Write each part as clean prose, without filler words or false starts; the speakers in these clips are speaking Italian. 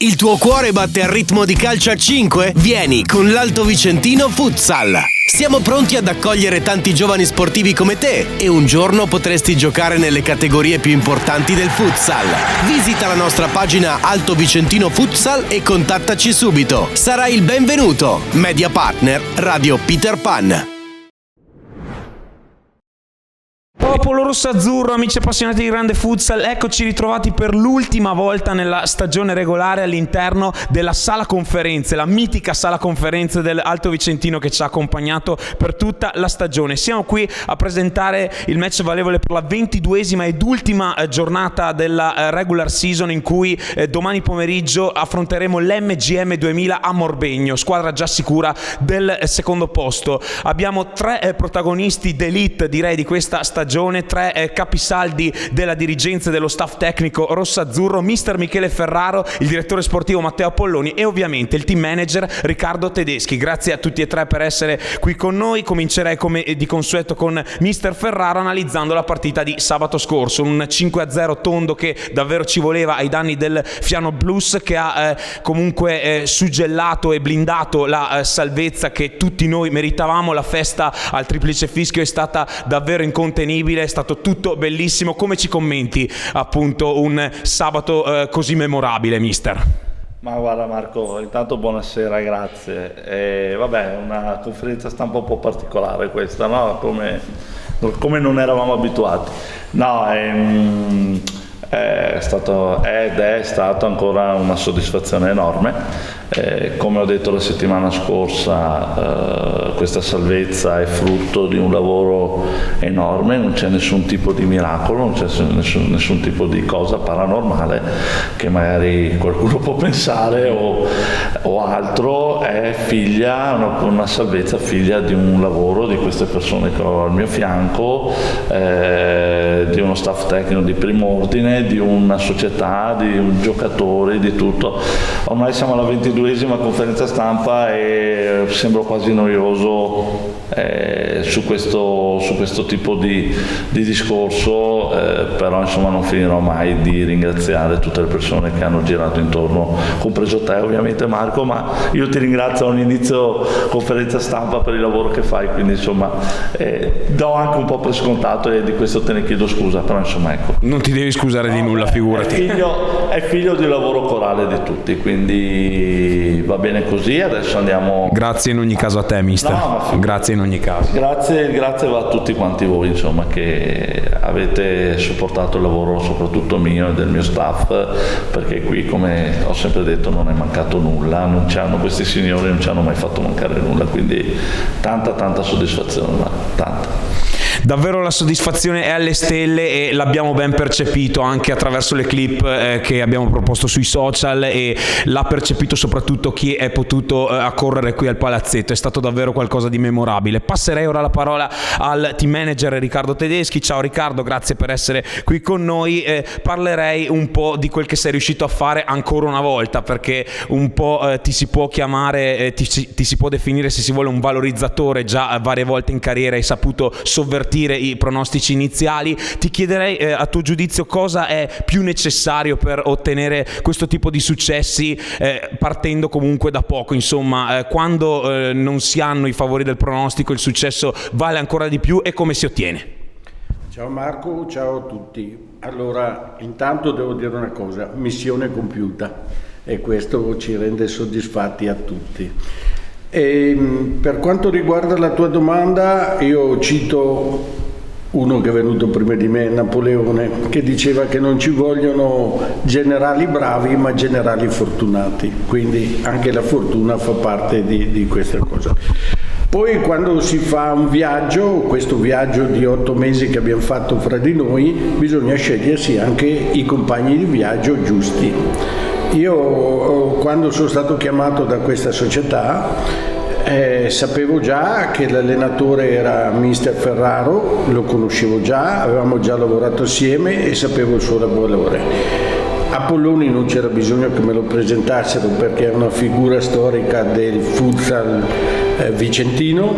Il tuo cuore batte al ritmo di calcio a 5? Vieni con l'Alto Vicentino Futsal. Siamo pronti ad accogliere tanti giovani sportivi come te e un giorno potresti giocare nelle categorie più importanti del futsal. Visita la nostra pagina Alto Vicentino Futsal e contattaci subito. Sarai il benvenuto. Media partner Radio Peter Pan. Popolo rosso-azzurro, amici appassionati di grande futsal, eccoci ritrovati per l'ultima volta nella stagione regolare all'interno della sala conferenze, la mitica sala conferenze dell'Alto Vicentino che ci ha accompagnato per tutta la stagione. Siamo qui a presentare il match valevole per la 22esima ed ultima giornata della regular season, in cui domani pomeriggio affronteremo l'MGM 2000 a Morbegno, squadra già sicura del secondo posto. Abbiamo tre protagonisti d'elite, direi, di questa stagione, tre capisaldi della dirigenza e dello staff tecnico rosso-azzurro: mister Michele Ferraro, il direttore sportivo Matteo Apolloni e ovviamente il team manager Riccardo Tedeschi. Grazie a tutti e tre per essere qui con noi. Comincerei come di consueto con mister Ferraro analizzando la partita di sabato scorso, un 5-0 tondo che davvero ci voleva ai danni del Fiano Blues, che ha comunque suggellato e blindato la salvezza che tutti noi meritavamo. La festa al triplice fischio è stata davvero incontenibile, è stato tutto bellissimo. Come ci commenti appunto un sabato così memorabile, mister? Ma guarda Marco, intanto buonasera, grazie. Vabbè, una conferenza stampa un po' particolare questa, no? Come non eravamo abituati. No, è stato ed è stata ancora una soddisfazione enorme. Come ho detto la settimana scorsa, questa salvezza è frutto di un lavoro enorme, non c'è nessun tipo di miracolo, non c'è nessun tipo di cosa paranormale che magari qualcuno può pensare o altro. È una salvezza figlia di un lavoro di queste persone che ho al mio fianco, di uno staff tecnico di primo ordine, di una società, di giocatori, di tutto. Ormai siamo alla 22esima conferenza stampa e sembro quasi noioso su questo tipo di discorso, però insomma non finirò mai di ringraziare tutte le persone che hanno girato intorno, compreso te ovviamente Marco, ma io ti ringrazio a un inizio conferenza stampa per il lavoro che fai, quindi insomma do anche un po' per scontato e di questo te ne chiedo scusa, però insomma ecco. Non ti devi scusare di nulla, figurati. È figlio di lavoro corale di tutti, quindi va bene così. Adesso andiamo. Grazie in ogni caso a te, mister. Grazie in ogni caso. Grazie va a tutti quanti voi, insomma, che avete supportato il lavoro soprattutto mio e del mio staff, perché qui, come ho sempre detto, non è mancato nulla, questi signori non ci hanno mai fatto mancare nulla, quindi tanta soddisfazione, tanta. Davvero la soddisfazione è alle stelle e l'abbiamo ben percepito anche attraverso le clip che abbiamo proposto sui social, e l'ha percepito soprattutto chi è potuto accorrere qui al palazzetto. È stato davvero qualcosa di memorabile. Passerei ora la parola al team manager Riccardo Tedeschi. Ciao Riccardo, grazie per essere qui con noi. Parlerei un po' di quel che sei riuscito a fare ancora una volta, perché un po' ti si può chiamare, ti si può definire, se si vuole, un valorizzatore. Già varie volte in carriera hai saputo sovvertire i pronostici iniziali. Ti chiederei, a tuo giudizio, cosa è più necessario per ottenere questo tipo di successi, partendo comunque da poco, insomma, quando non si hanno i favori del pronostico il successo vale ancora di più, e come si ottiene? Ciao Marco, ciao a tutti. Allora, intanto devo dire una cosa: missione compiuta, e questo ci rende soddisfatti a tutti. E per quanto riguarda la tua domanda, io cito uno che è venuto prima di me, Napoleone, che diceva che non ci vogliono generali bravi ma generali fortunati, quindi anche la fortuna fa parte di questa cosa. Poi quando si fa un viaggio, questo viaggio di 8 mesi che abbiamo fatto fra di noi, bisogna scegliersi anche i compagni di viaggio giusti. Io quando sono stato chiamato da questa società sapevo già che l'allenatore era mister Ferraro, lo conoscevo già, avevamo già lavorato assieme e sapevo il suo valore. Apolloni non c'era bisogno che me lo presentassero, perché è una figura storica del futsal vicentino.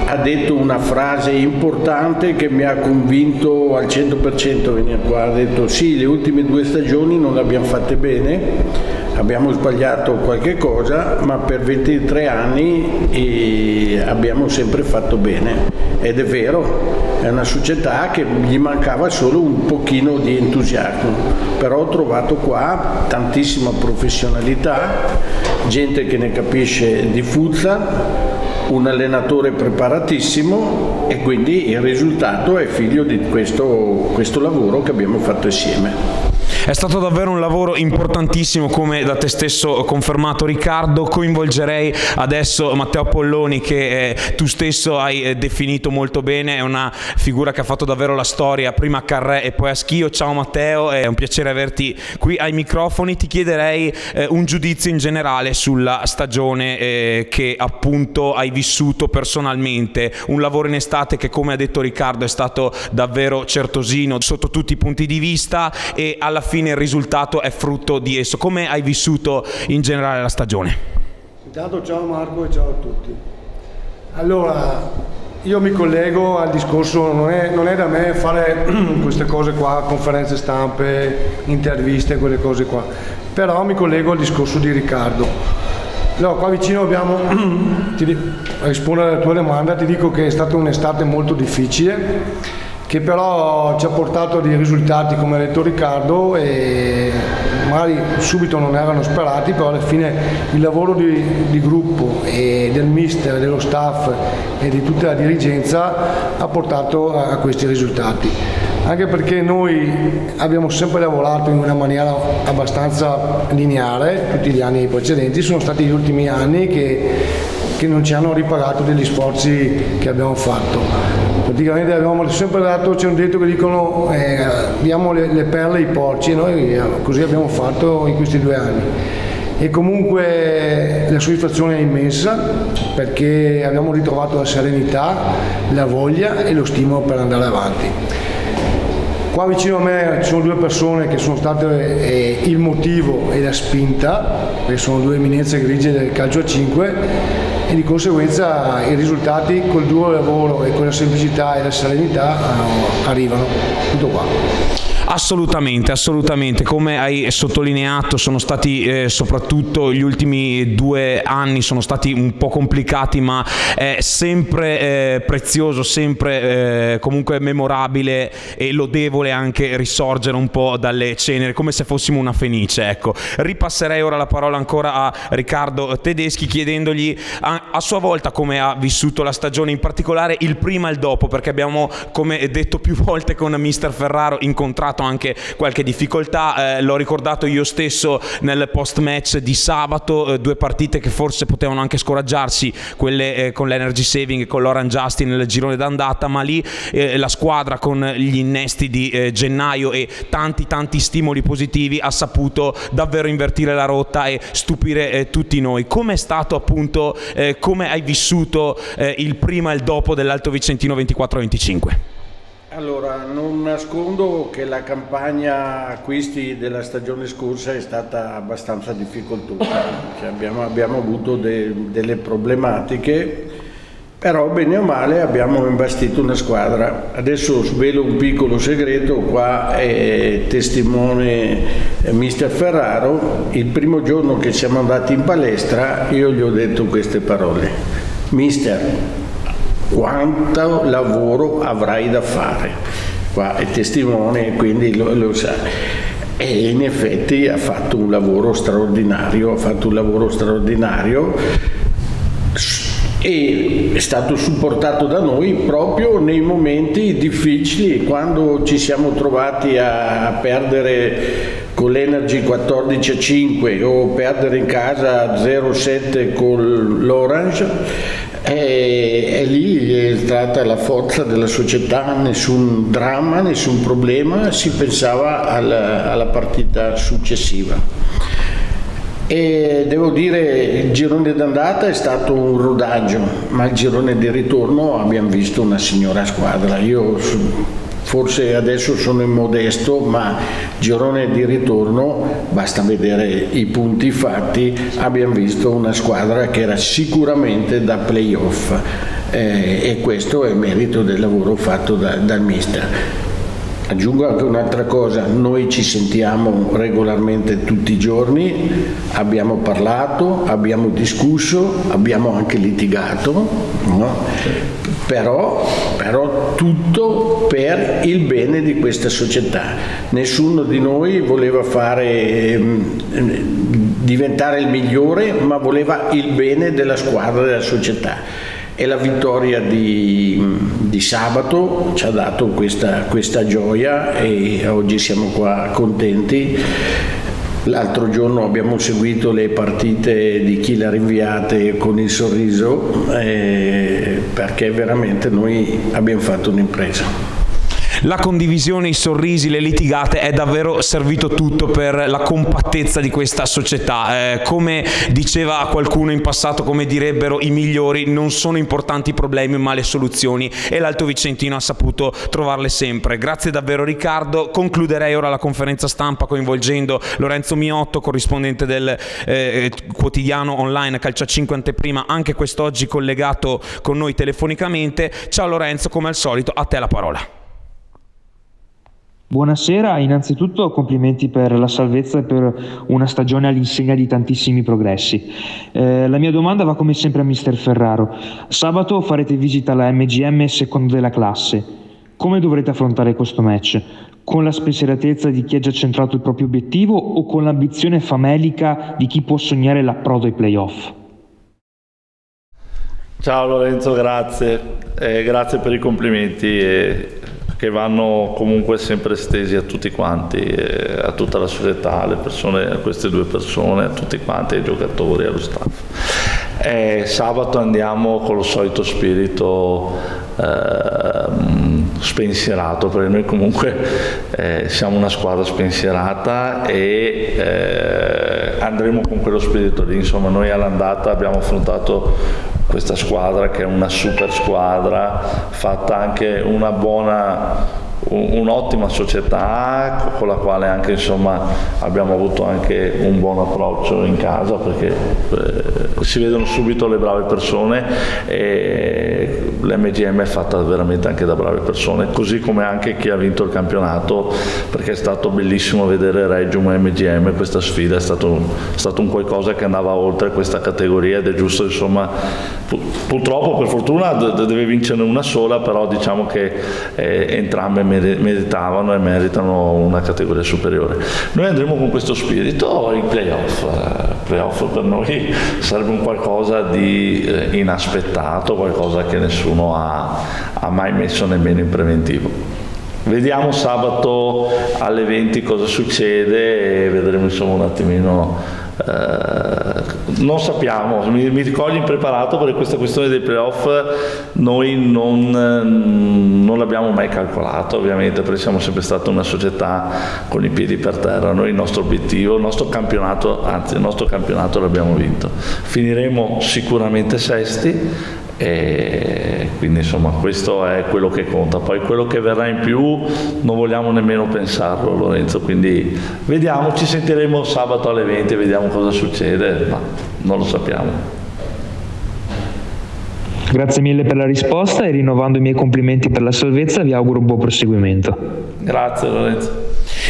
ha detto una frase importante che mi ha convinto al 100% a venire qua. Ha detto sì, le ultime 2 stagioni non le abbiamo fatte bene, abbiamo sbagliato qualche cosa, ma per 23 anni abbiamo sempre fatto bene. Ed è vero, è una società che gli mancava solo un pochino di entusiasmo, però ho trovato qua tantissima professionalità, gente che ne capisce di futsal, un allenatore preparatissimo, e quindi il risultato è figlio di questo lavoro che abbiamo fatto insieme. È stato davvero un lavoro importantissimo, come da te stesso confermato, Riccardo. Coinvolgerei adesso Matteo Apolloni, che tu stesso hai definito molto bene, è una figura che ha fatto davvero la storia, prima a Carré e poi a Schio. Ciao Matteo, è un piacere averti qui ai microfoni. Ti chiederei un giudizio in generale sulla stagione che appunto hai vissuto personalmente, un lavoro in estate che, come ha detto Riccardo, è stato davvero certosino sotto tutti i punti di vista, e alla fine il risultato è frutto di esso. Come hai vissuto in generale la stagione? Intanto ciao Marco e ciao a tutti. Allora, io mi collego al discorso, non è da me fare queste cose qua, conferenze stampe, interviste, quelle cose qua, però mi collego al discorso di Riccardo. Allora, qua vicino abbiamo, a rispondere alla tua domanda, ti dico che è stata un'estate molto difficile, che però ci ha portato a dei risultati, come ha detto Riccardo, e magari subito non erano sperati, però alla fine il lavoro di gruppo e del mister, dello staff e di tutta la dirigenza ha portato a questi risultati. Anche perché noi abbiamo sempre lavorato in una maniera abbastanza lineare, tutti gli anni precedenti, sono stati gli ultimi anni che non ci hanno ripagato degli sforzi che abbiamo fatto. Praticamente abbiamo sempre dato, ci hanno detto che dicono diamo le perle ai porci, e noi così abbiamo fatto in questi 2 anni. E comunque la soddisfazione è immensa, perché abbiamo ritrovato la serenità, la voglia e lo stimolo per andare avanti. Qua vicino a me ci sono 2 persone che sono state il motivo e la spinta, perché sono 2 eminenze grigie del calcio a 5, e di conseguenza i risultati col duro lavoro e con la semplicità e la serenità arrivano. Tutto qua. Assolutamente, come hai sottolineato sono stati soprattutto gli ultimi 2 anni sono stati un po' complicati, ma è sempre prezioso, sempre comunque memorabile e lodevole anche risorgere un po' dalle ceneri, come se fossimo una fenice, ecco. Ripasserei ora la parola ancora a Riccardo Tedeschi, chiedendogli a sua volta come ha vissuto la stagione, in particolare il prima e il dopo, perché abbiamo, come detto più volte con mister Ferraro, incontrato anche qualche difficoltà, l'ho ricordato io stesso nel post match di sabato, 2 partite che forse potevano anche scoraggiarsi, quelle con l'Energy Saving e con l'Orange Justin nel girone d'andata, ma lì la squadra, con gli innesti di gennaio e tanti stimoli positivi, ha saputo davvero invertire la rotta e stupire tutti noi. Come è stato appunto, come hai vissuto il prima e il dopo dell'Alto Vicentino 24-25? Allora, non nascondo che la campagna acquisti della stagione scorsa è stata abbastanza difficoltosa, cioè abbiamo avuto delle problematiche, però bene o male abbiamo imbastito una squadra. Adesso svelo un piccolo segreto, qua è testimone mister Ferraro. Il primo giorno che siamo andati in palestra io gli ho detto queste parole: mister, quanto lavoro avrai da fare? Qua è testimone, quindi lo sa. E in effetti ha fatto un lavoro straordinario, e è stato supportato da noi proprio nei momenti difficili, quando ci siamo trovati a perdere con l'Energy 14-5 o perdere in casa 0-7 con l'Orange. E lì è stata la forza della società, nessun dramma, nessun problema, si pensava alla partita successiva. E devo dire, il girone d'andata è stato un rodaggio, ma il girone di ritorno abbiamo visto una signora squadra. Io forse adesso sono immodesto, ma girone di ritorno, basta vedere i punti fatti, abbiamo visto una squadra che era sicuramente da playoff, e questo è merito del lavoro fatto dal mister. Aggiungo anche un'altra cosa, noi ci sentiamo regolarmente tutti i giorni, abbiamo parlato, abbiamo discusso, abbiamo anche litigato, no? Però tutto per il bene di questa società. Nessuno di noi voleva diventare il migliore, ma voleva il bene della squadra e della società. E la vittoria di sabato ci ha dato questa gioia e oggi siamo qua contenti. L'altro giorno abbiamo seguito le partite di chi le ha rinviate con il sorriso, perché veramente noi abbiamo fatto un'impresa. La condivisione, i sorrisi, le litigate è davvero servito tutto per la compattezza di questa società. Come diceva qualcuno in passato, come direbbero i migliori, non sono importanti i problemi ma le soluzioni, e l'Alto Vicentino ha saputo trovarle sempre. Grazie davvero Riccardo. Concluderei ora la conferenza stampa coinvolgendo Lorenzo Miotto, corrispondente del quotidiano online Calcio5 Anteprima, anche quest'oggi collegato con noi telefonicamente. Ciao Lorenzo, come al solito a te la parola. Buonasera, innanzitutto complimenti per la salvezza e per una stagione all'insegna di tantissimi progressi. La mia domanda va come sempre a mister Ferraro. Sabato farete visita alla MGM secondo della classe. Come dovrete affrontare questo match? Con la spensieratezza di chi ha già centrato il proprio obiettivo o con l'ambizione famelica di chi può sognare l'approdo ai playoff? Ciao Lorenzo, grazie. Grazie per i complimenti. Che vanno comunque sempre estesi a tutti quanti, a tutta la società, alle persone, a queste due persone, a tutti quanti, ai giocatori, allo staff. Sabato andiamo con lo solito spirito spensierato, perché noi comunque siamo una squadra spensierata e andremo con quello spirito lì. Insomma, noi all'andata abbiamo affrontato questa squadra che è una super squadra, fatta anche un'ottima società con la quale anche insomma abbiamo avuto anche un buon approccio in casa, perché si vedono subito le brave persone e l'MGM è fatta veramente anche da brave persone, così come anche chi ha vinto il campionato, perché è stato bellissimo vedere Regium e MGM. Questa sfida è stato un qualcosa che andava oltre questa categoria ed è giusto, insomma, purtroppo per fortuna deve vincere una sola, però diciamo che entrambe meritavano e meritano una categoria superiore. Noi andremo con questo spirito in playoff per noi sarebbe un qualcosa di inaspettato, qualcosa che nessuno ha mai messo nemmeno in preventivo. Vediamo sabato alle 20 cosa succede e vedremo insomma un attimino. Non sappiamo, mi cogli impreparato, perché questa questione dei playoff noi non l'abbiamo mai calcolato, ovviamente, perché siamo sempre stata una società con i piedi per terra. Noi il nostro obiettivo, il nostro campionato l'abbiamo vinto, finiremo sicuramente sesti. E quindi insomma questo è quello che conta, poi quello che verrà in più non vogliamo nemmeno pensarlo, Lorenzo, quindi vediamo, ci sentiremo sabato alle 20, vediamo cosa succede, ma non lo sappiamo. Grazie mille per la risposta e, rinnovando i miei complimenti per la salvezza, vi auguro un buon proseguimento. Grazie Lorenzo.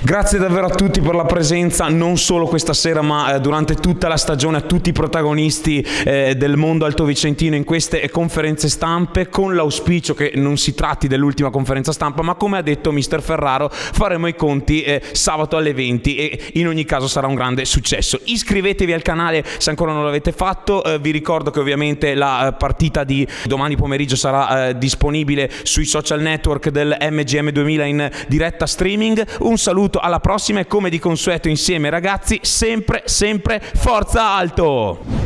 Grazie davvero a tutti per la presenza, non solo questa sera ma durante tutta la stagione, a tutti i protagonisti del mondo altovicentino in queste conferenze stampe, con l'auspicio che non si tratti dell'ultima conferenza stampa, ma come ha detto mister Ferraro faremo i conti sabato alle 20 e in ogni caso sarà un grande successo. Iscrivetevi al canale se ancora non l'avete fatto, vi ricordo che ovviamente la partita di domani pomeriggio sarà disponibile sui social network del MGM 2000 in diretta streaming. Un saluto, alla prossima e come di consueto insieme ragazzi, sempre forza alto!